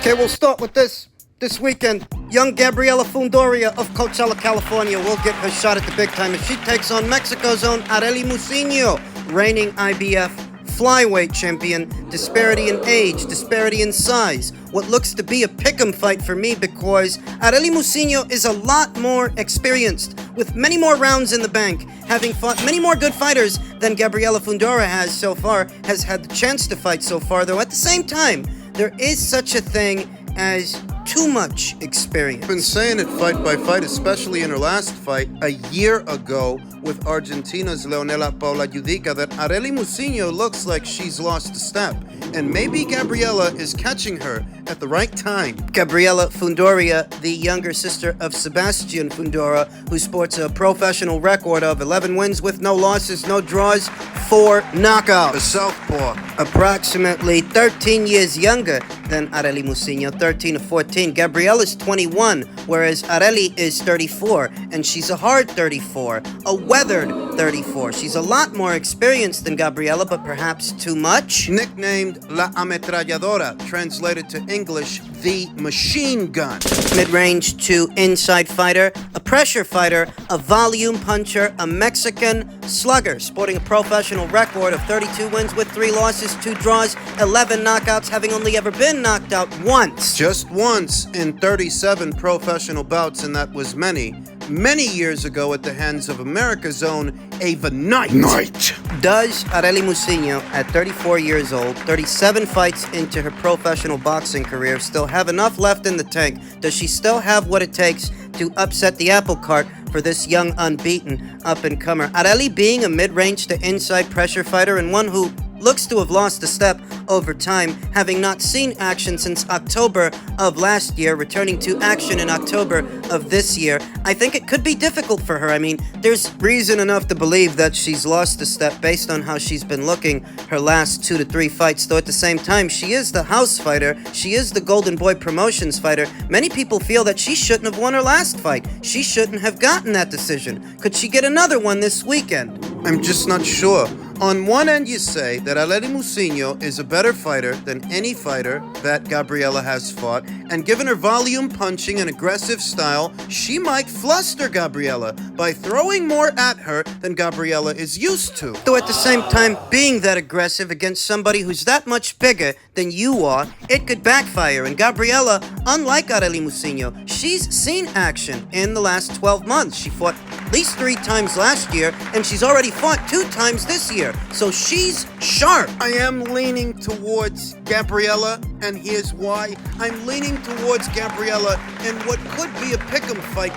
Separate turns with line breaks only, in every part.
Okay, we'll start with this. This weekend, young Gabriela Fundora of Coachella, California will get her shot at the big time as she takes on Mexico's own Arely Muciño, reigning IBF flyweight champion. Disparity in age, disparity in size. What looks to be a pick'em fight for me because Arely Muciño is a lot more experienced, with many more rounds in the bank, having fought many more good fighters than Gabriela Fundora has so far, has had the chance to fight so far, though at the same time, there is such a thing as too much experience.
I've been saying it fight by fight, especially in her last fight a year ago with Argentina's Leonela Paula Judica, that Arely Muciño looks like she's lost a step. And maybe Gabriela is catching her at the right time.
Gabriela Fundora, the younger sister of Sebastian Fundora, who sports a professional record of 11 wins with no losses, no draws, 4 knockouts.
The southpaw.
Approximately 13 years younger than Arely Muciño, 13 to 14. Gabriela's 21, whereas Arely is 34, and she's a hard 34, a weathered 34. She's a lot more experienced than Gabriela, but perhaps too much.
Nicknamed La Ametralladora, translated to English, the machine gun.
Mid-range to inside fighter, a pressure fighter, a volume puncher, a Mexican slugger, sporting a professional record of 32 wins with 3 losses, 2 draws, 11 knockouts, having only ever been knocked out once.
Just once in 37 professional bouts, and that was many years ago at the hands of America's own Ava Knight.
Does Arely Muciño, at 34 years old, 37 fights into her professional boxing career, still have enough left in the tank? Does she still have what it takes to upset the apple cart for this young, unbeaten up-and-comer? Arely being a mid-range to inside pressure fighter and one who looks to have lost a step over time, having not seen action since October of last year, returning to action in October of this year. I think it could be difficult for her. I mean, there's reason enough to believe that she's lost a step based on how she's been looking her last 2 to 3 fights, though at the same time, she is the house fighter. She is the Golden Boy Promotions fighter. Many people feel that she shouldn't have won her last fight. She shouldn't have gotten that decision. Could she get another one this weekend?
I'm just not sure. On one end, you say that Arely Muciño is a better fighter than any fighter that Gabriela has fought, and given her volume punching and aggressive style, she might fluster Gabriela by throwing more at her than Gabriela is used to.
Though at the same time, being that aggressive against somebody who's that much bigger than you are, it could backfire. And Gabriela, unlike Arely Muciño, she's seen action in the last 12 months. She fought at least 3 times last year, and she's already fought 2 times this year. So she's sharp.
I am leaning towards Gabriela, and here's why. I'm leaning towards Gabriela in what could be a pick'em fight,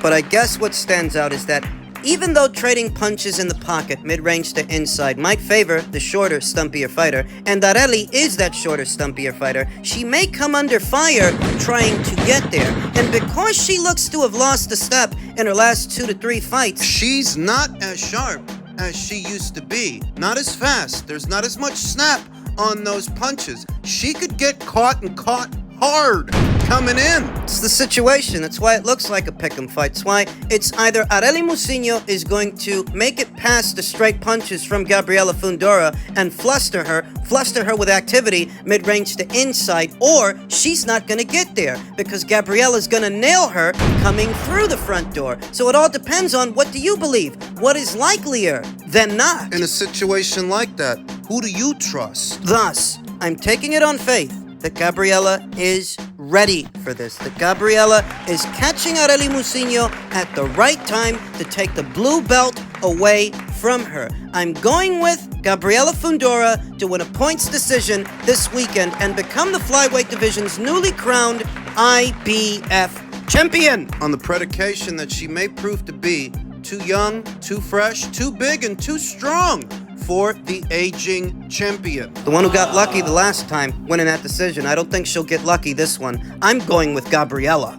but
I guess what stands out is that even though trading punches in the pocket, mid-range to inside, might favor the shorter, stumpier fighter, and Arely is that shorter, stumpier fighter, she may come under fire trying to get there. And because she looks to have lost a step in her last 2 to 3 fights,
she's not as sharp as she used to be. Not as fast. There's not as much snap on those punches. She could get caught and caught hard coming in.
It's the situation. That's why it looks like a pick'em fight. It's why it's either Arely Muciño is going to make it past the straight punches from Gabriela Fundora and fluster her with activity mid-range to inside, or she's not going to get there because Gabriela's going to nail her coming through the front door. So it all depends on what do you believe? What is likelier than not?
In a situation like that, who do you trust?
Thus, I'm taking it on faith that Gabriela is ready for this. That Gabriela is catching Arely Muciño at the right time to take the blue belt away from her. I'm going with Gabriela Fundora to win a points decision this weekend and become the flyweight division's newly crowned IBF champion.
On the predication that she may prove to be too young, too fresh, too big, and too strong for the aging champion.
The one who got lucky the last time winning that decision. I don't think she'll get lucky this one. I'm going with Gabriela.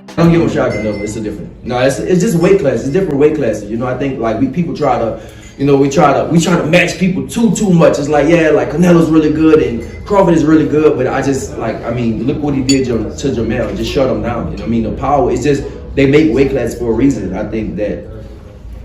I don't give a shot, Canelo. It's a different. No, it's just weight class. It's different weight classes. You know, I think like people try to, we try to match people too much. It's like, yeah, like Canelo's really good and Crawford is really good, but look what he did to Jamel. Just shut him down. You know what I mean? The power is just they make weight classes for a reason. I think that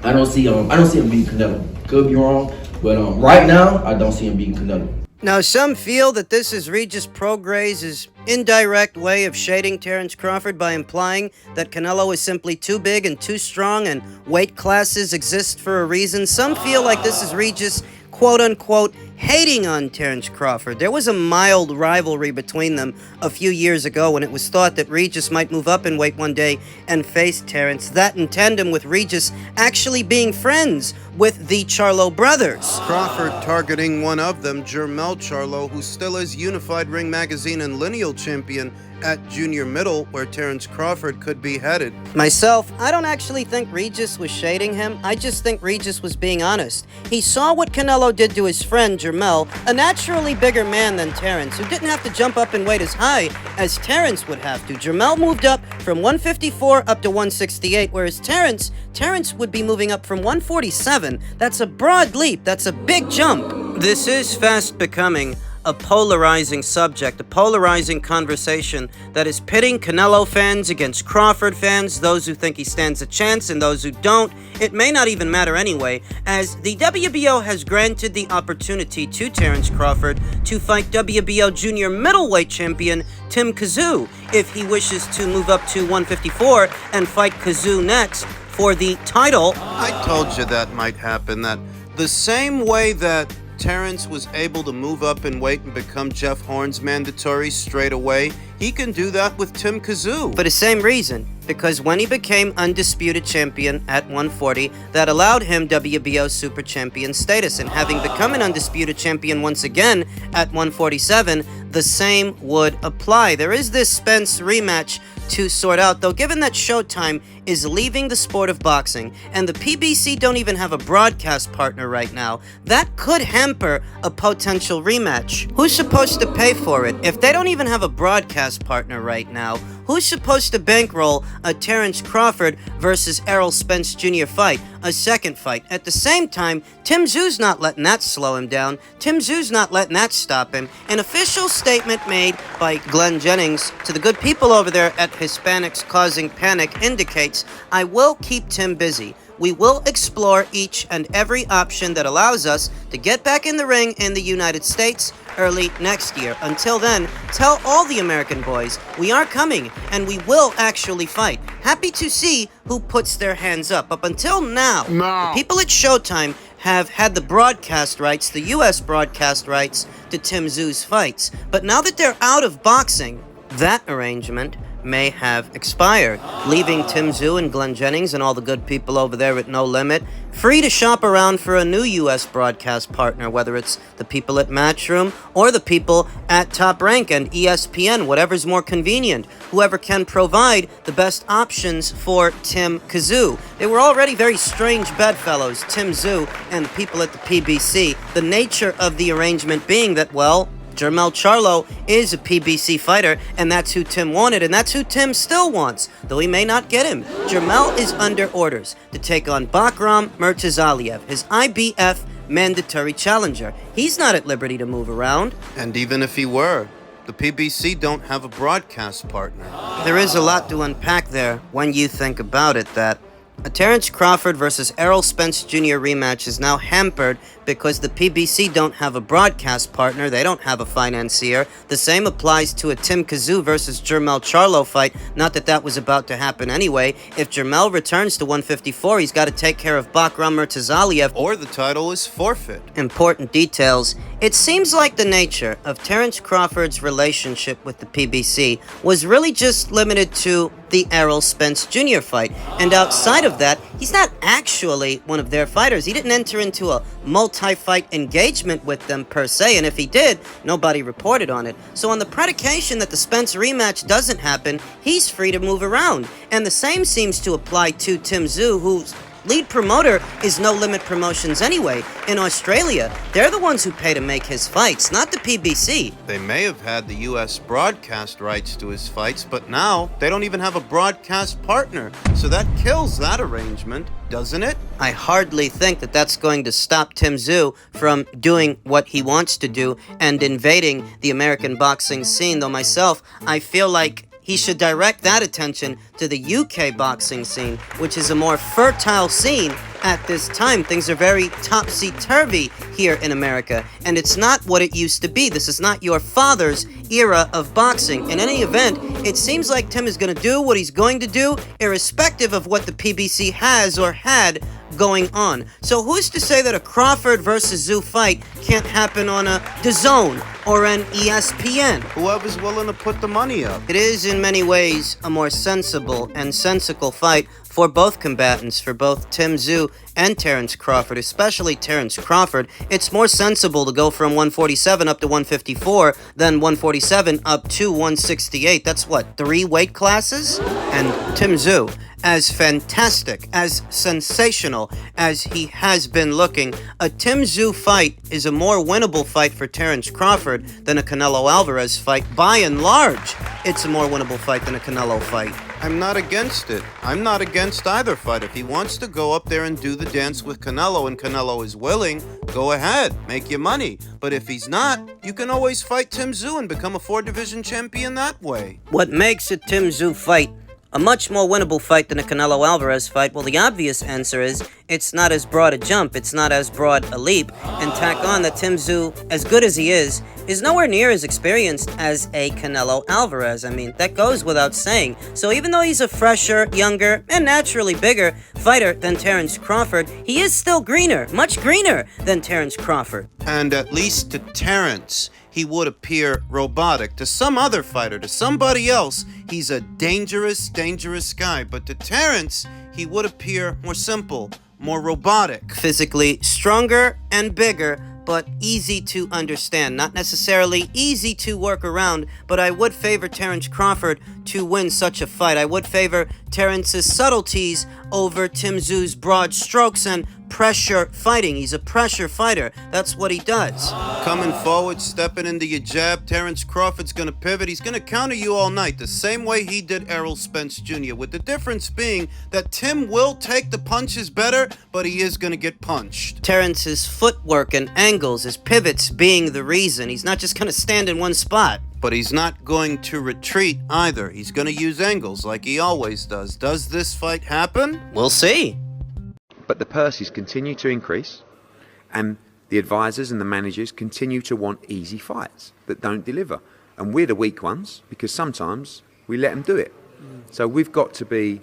I don't see him beating Canelo. Could be wrong, but right now I don't see him beating Canelo.
Now, some feel that this is Regis Prograis' indirect way of shading Terence Crawford by implying that Canelo is simply too big and too strong and weight classes exist for a reason. Some feel like this is Regis, quote-unquote, hating on Terence Crawford. There was a mild rivalry between them a few years ago when it was thought that Regis might move up in weight one day and face Terence. That in tandem with Regis actually being friends with the Charlo brothers.
Crawford targeting one of them, Jermell Charlo, who still is Unified Ring Magazine and lineal champion at junior middle, where Terence Crawford could be headed.
Myself, I don't actually think Regis was shading him. I just think Regis was being honest. He saw what Canelo did to his friend Jermell, a naturally bigger man than Terence, who didn't have to jump up in weight as high as Terence would have to. Jermell moved up from 154 up to 168, whereas Terence would be moving up from 147. That's a broad leap. That's a big jump. This is fast becoming a polarizing subject, a polarizing conversation that is pitting Canelo fans against Crawford fans, those who think he stands a chance and those who don't. It may not even matter anyway, as the WBO has granted the opportunity to Terence Crawford to fight WBO junior middleweight champion Tim Tszyu if he wishes to move up to 154 and fight Tszyu next for the title.
I told you that might happen, that the same way that Terence was able to move up in weight and become Jeff Horn's mandatory straight away, he can do that with Tim Tszyu.
For the same reason, because when he became undisputed champion at 140, that allowed him WBO super champion status, and having become an undisputed champion once again at 147, the same would apply. There is this Spence rematch to sort out, though, given that Showtime is leaving the sport of boxing and the PBC don't even have a broadcast partner right now, that could hamper a potential rematch. Who's supposed to pay for it? If they don't even have a broadcast partner right now, who's supposed to bankroll a Terence Crawford versus Errol Spence Jr. fight, a second fight? At the same time, Tim Tszyu's not letting that slow him down. Tim Tszyu's not letting that stop him. An official statement made by Glenn Jennings to the good people over there at Hispanics Causing Panic indicates, "I will keep Tim busy. We will explore each and every option that allows us to get back in the ring in the United States early next year. Until then, tell all the American boys we are coming and we will actually fight. Happy to see who puts their hands up." Up until now, the people at Showtime have had the broadcast rights, the U.S. broadcast rights to Tim Tszyu's fights. But now that they're out of boxing, that arrangement may have expired, leaving Tim Tszyu and Glenn Jennings and all the good people over there at No Limit free to shop around for a new U.S. broadcast partner, whether it's the people at Matchroom or the people at Top Rank and ESPN, whatever's more convenient, whoever can provide the best options for Tim Tszyu. They were already very strange bedfellows, Tim Tszyu and the people at the PBC, the nature of the arrangement being that, well, Jermell Charlo is a PBC fighter, and that's who Tim wanted, and that's who Tim still wants, though he may not get him. Jermell is under orders to take on Bakram Murtazaliev, his IBF mandatory challenger. He's not at liberty to move around.
And even if he were, the PBC don't have a broadcast partner.
There is a lot to unpack there when you think about it, that a Terence Crawford versus Errol Spence Jr. rematch is now hampered because the PBC don't have a broadcast partner, they don't have a financier. The same applies to a Tim Tszyu versus Jermell Charlo fight, not that that was about to happen anyway. If Jermell returns to 154, he's got to take care of Bakram Murtazaliev,
or the title is forfeit.
Important details. It seems like the nature of Terence Crawford's relationship with the PBC was really just limited to the Errol Spence Jr. fight, and outside of that, he's not actually one of their fighters. He didn't enter into a multi-fight engagement with them per se, and if he did, nobody reported on it. So on the predication that the Spence rematch doesn't happen, he's free to move around. And the same seems to apply to Tim Tszyu, who's lead promoter is No Limit Promotions anyway. In Australia, they're the ones who pay to make his fights, not the PBC.
They may have had the U.S. broadcast rights to his fights, but now they don't even have a broadcast partner. So that kills that arrangement, doesn't it?
I hardly think that that's going to stop Tim Tszyu from doing what he wants to do and invading the American boxing scene, though myself, I feel like he should direct that attention to the UK boxing scene, which is a more fertile scene at this time. Things are very topsy-turvy here in America, and it's not what it used to be. This is not your father's era of boxing. In any event, it seems like Tim is going to do what he's going to do, irrespective of what the PBC has or had going on. So who's to say that a Crawford versus Tszyu fight can't happen on a DAZN or an ESPN?
Whoever's willing to put the money up.
It is in many ways a more sensible and sensical fight for both combatants, for both Tim Tszyu and Terence Crawford, especially Terence Crawford. It's more sensible to go from 147 up to 154 than 147 up to 168. That's what, 3 weight classes? And Tim Tszyu, as fantastic, as sensational as he has been looking, a Tim Tszyu fight is a more winnable fight for Terence Crawford than a Canelo Alvarez fight. By and large, it's a more winnable fight than a Canelo fight.
I'm not against it. I'm not against either fight. If he wants to go up there and do the dance with Canelo and Canelo is willing, go ahead, make your money. But if he's not, you can always fight Tim Tszyu and become a 4-division champion that way.
What makes a Tim Tszyu fight a much more winnable fight than a Canelo Alvarez fight? Well, the obvious answer is it's not as broad a jump, it's not as broad a leap, and tack on that Tim Tszyu, as good as he is nowhere near as experienced as a Canelo Alvarez. I mean, that goes without saying. So even though he's a fresher, younger, and naturally bigger fighter than Terence Crawford, he is still greener, much greener than Terence Crawford.
And at least to Terence, he would appear robotic. To some other fighter, to somebody else, he's a dangerous, dangerous guy. But to Terence, he would appear more simple, more robotic.
Physically stronger and bigger, but easy to understand. Not necessarily easy to work around, but I would favor Terence Crawford to win such a fight. I would favor Terence's subtleties over Tim Tszyu's broad strokes and pressure fighting. He's a pressure fighter. That's what he does.
Coming forward, stepping into your jab, Terence Crawford's going to pivot. He's going to counter you all night, the same way he did Errol Spence Jr., with the difference being that Tim will take the punches better, but he is going to get punched.
Terence's footwork and angles, his pivots being the reason. He's not just going to stand in one spot.
But he's not going to retreat either. He's going to use angles like he always does. Does this fight happen?
We'll see.
But the purses continue to increase, and the advisors and the managers continue to want easy fights that don't deliver. And we're the weak ones because sometimes we let them do it. So we've got to be,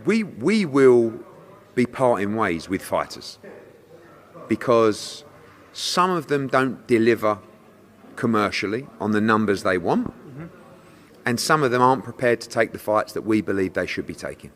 we will be parting ways with fighters because some of them don't deliver commercially on the numbers they want, and some of them aren't prepared to take the fights that we believe they should be taking.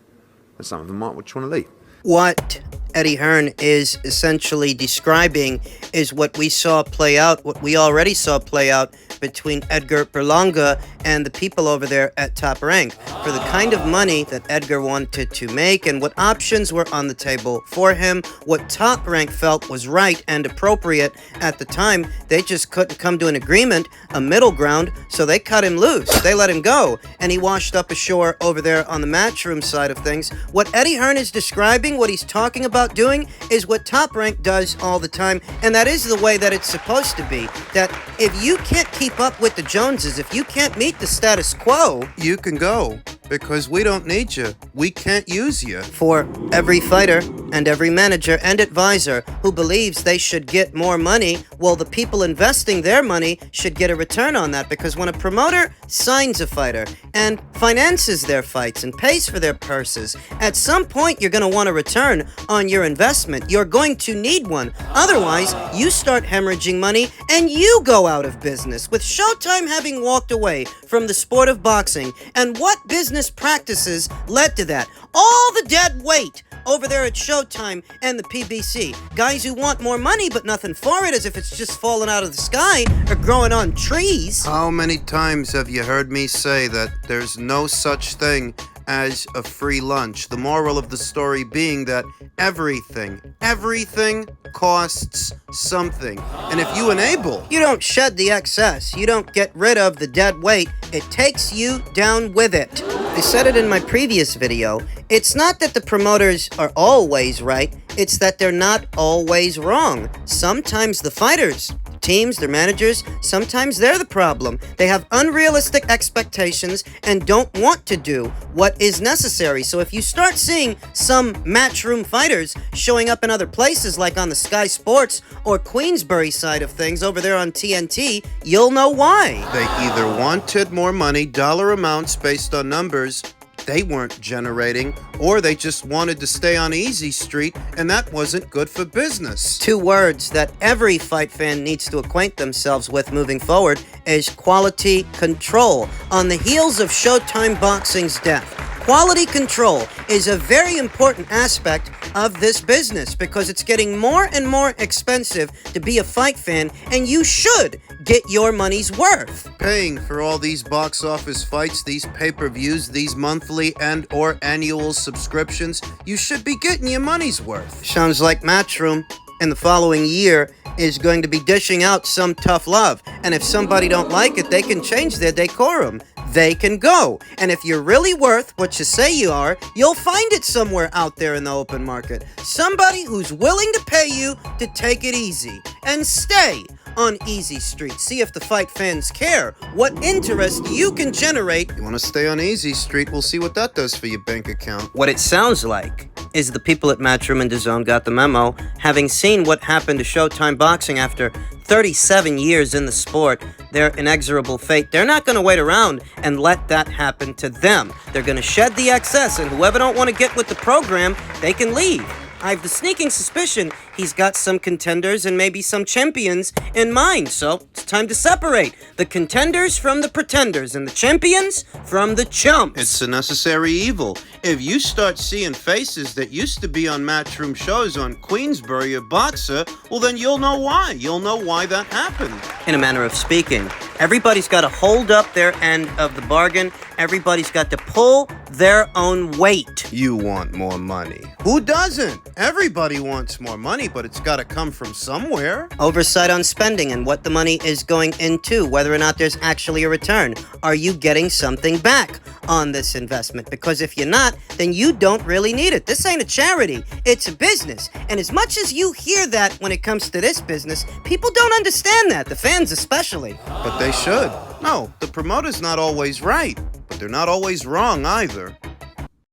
And some of them might just want to leave.
What Eddie Hearn is essentially describing is what we saw play out, what we already saw play out between Edgar Berlanga and the people over there at Top Rank. For the kind of money that Edgar wanted to make and what options were on the table for him, what Top Rank felt was right and appropriate at the time, they just couldn't come to an agreement, a middle ground, so they cut him loose. They let him go, and he washed up ashore over there on the matchroom side of things. What Eddie Hearn is describing, what he's talking about doing, is what Top Rank does all the time, and that is the way that it's supposed to be. That if you can't keep up with the Joneses, if you can't meet the status quo,
you can go, because we don't need you. We can't use you.
For every fighter and every manager and advisor who believes they should get more money, well, the people investing their money should get a return on that, because when a promoter signs a fighter and finances their fights and pays for their purses, at some point you're going to want a return on your investment. You're going to need one. Otherwise, you start hemorrhaging money and you go out of business, with Showtime having walked away from the sport of boxing. And what business practices led to that? All the dead weight over there at Showtime and the PBC. Guys who want more money but nothing for it, as if it's just falling out of the sky or growing on trees.
How many times have you heard me say that there's no such thing as a free lunch? The moral of the story being that everything costs something. And if you enable...
You don't shed the excess. You don't get rid of the dead weight. It takes you down with it. I said it in my previous video. It's not that the promoters are always right. It's that they're not always wrong. Sometimes the fighters teams, their managers, sometimes they're the problem. They have unrealistic expectations and don't want to do what is necessary. So if you start seeing some matchroom fighters showing up in other places like on the Sky Sports or Queensbury side of things over there on TNT, you'll know why.
They either wanted more money, dollar amounts based on numbers they weren't generating, or they just wanted to stay on easy street, and that wasn't good for business.
2 words that every fight fan needs to acquaint themselves with moving forward is quality control. On the heels of Showtime Boxing's death, quality control is a very important aspect of this business because it's getting more and more expensive to be a fight fan, and you should get your money's worth.
Paying for all these box office fights, these pay-per-views, these monthly and or annual subscriptions, you should be getting your money's worth.
Sounds like Matchroom in the following year is going to be dishing out some tough love. And if somebody don't like it, they can change their decorum. They can go. And if you're really worth what you say you are, you'll find it somewhere out there in the open market. Somebody who's willing to pay you to take it easy and stay on easy street. See if the fight fans care what interest you can generate.
You want to stay on easy street, we'll see what that does for your bank account.
What it sounds like is the people at Matchroom and DAZN got the memo, having seen what happened to Showtime Boxing after 37 years in the sport, their inexorable fate. They're not going to wait around and let that happen to them. They're going to shed the excess, and whoever don't want to get with the program, they can leave. I have the sneaking suspicion he's got some contenders and maybe some champions in mind, so it's time to separate the contenders from the pretenders and the champions from the chumps.
It's a necessary evil. If you start seeing faces that used to be on Matchroom shows on Queensbury or Boxer, well then you'll know why. You'll know why that happened.
In a manner of speaking, everybody's got to hold up their end of the bargain. Everybody's got to pull their own weight.
You want more money. Who doesn't? Everybody wants more money, but it's got to come from somewhere.
Oversight on spending and what the money is going into, whether or not there's actually a return. Are you getting something back on this investment? Because if you're not, then you don't really need it. This ain't a charity, it's a business. And as much as you hear that when it comes to this business, people don't understand that, the fans especially.
But they should. No, the promoter's not always right, but they're not always wrong either.